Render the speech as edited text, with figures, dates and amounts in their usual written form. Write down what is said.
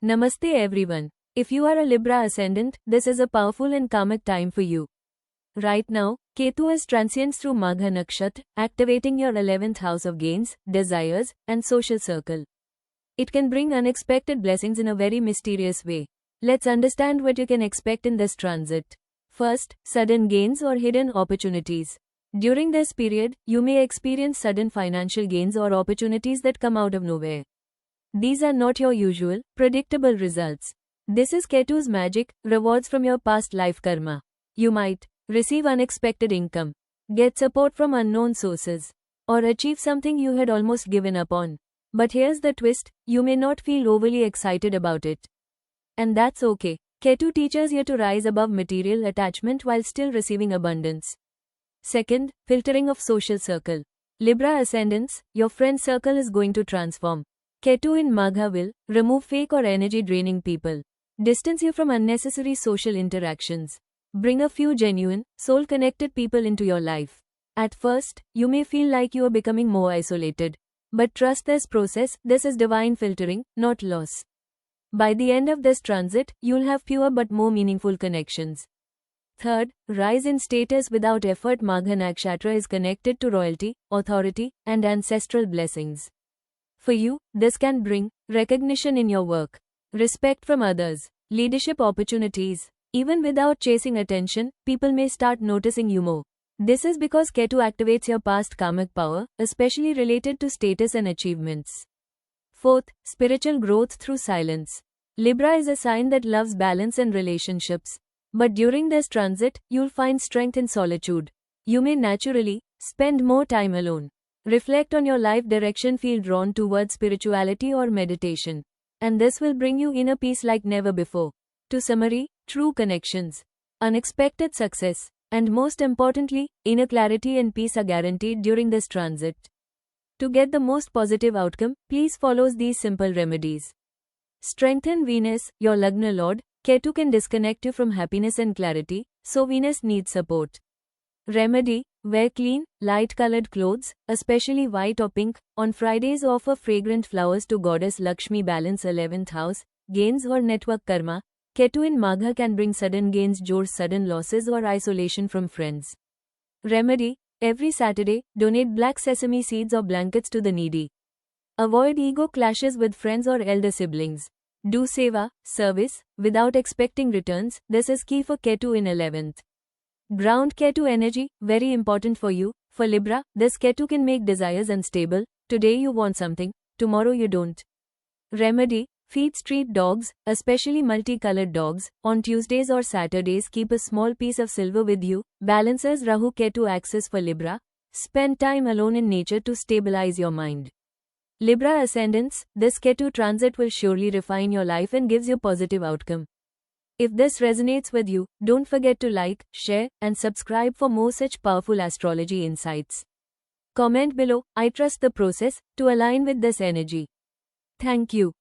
Namaste everyone. If you are a Libra ascendant, this is a powerful and karmic time for you. Right now, Ketu is transients through Magha Nakshatra, activating your 11th house of gains, desires, and social circle. It can bring unexpected blessings in a very mysterious way. Let's understand what you can expect in this transit. First, sudden gains or hidden opportunities. During this period, you may experience sudden financial gains or opportunities that come out of nowhere. These are not your usual, predictable results. This is Ketu's magic, rewards from your past life karma. You might receive unexpected income, get support from unknown sources, or achieve something you had almost given up on. But here's the twist, you may not feel overly excited about it. And that's okay. Ketu teaches you to rise above material attachment while still receiving abundance. Second, filtering of social circle. Libra ascendants, your friend circle is going to transform. Ketu in Magha will remove fake or energy draining people, distance you from unnecessary social interactions, bring a few genuine, soul connected people into your life. At first, you may feel like you are becoming more isolated. But trust this process, this is divine filtering, not loss. By the end of this transit, you'll have fewer but more meaningful connections. Third, rise in status without effort. Magha Nakshatra is connected to royalty, authority, and ancestral blessings. For you, this can bring recognition in your work, respect from others, leadership opportunities. Even without chasing attention, people may start noticing you more. This is because Ketu activates your past karmic power, especially related to status and achievements. Fourth, spiritual growth through silence. Libra is a sign that loves balance and relationships. But during this transit, you'll find strength in solitude. You may naturally spend more time alone. Reflect on your life direction, feel drawn towards spirituality or meditation. And this will bring you inner peace like never before. To summary, true connections, unexpected success, and most importantly, inner clarity and peace are guaranteed during this transit. To get the most positive outcome, please follow these simple remedies. Strengthen Venus, your Lagna Lord. Ketu can disconnect you from happiness and clarity, so Venus needs support. Remedy, wear clean, light-colored clothes, especially white or pink. On Fridays, offer fragrant flowers to Goddess Lakshmi. Balance 11th house, gains or network karma. Ketu in Magha can bring sudden gains, sudden losses or isolation from friends. Remedy, every Saturday, donate black sesame seeds or blankets to the needy. Avoid ego clashes with friends or elder siblings. Do seva, service, without expecting returns. This is key for Ketu in 11th. Ground Ketu energy, very important for you. For Libra, this Ketu can make desires unstable. Today you want something, tomorrow you don't. Remedy, feed street dogs, especially multicolored dogs. On Tuesdays or Saturdays, keep a small piece of silver with you. Balances Rahu Ketu axis for Libra. Spend time alone in nature to stabilize your mind. Libra ascendants, this Ketu transit will surely refine your life and gives you positive outcome. If this resonates with you, don't forget to like, share, and subscribe for more such powerful astrology insights. Comment below, I trust the process, to align with this energy. Thank you.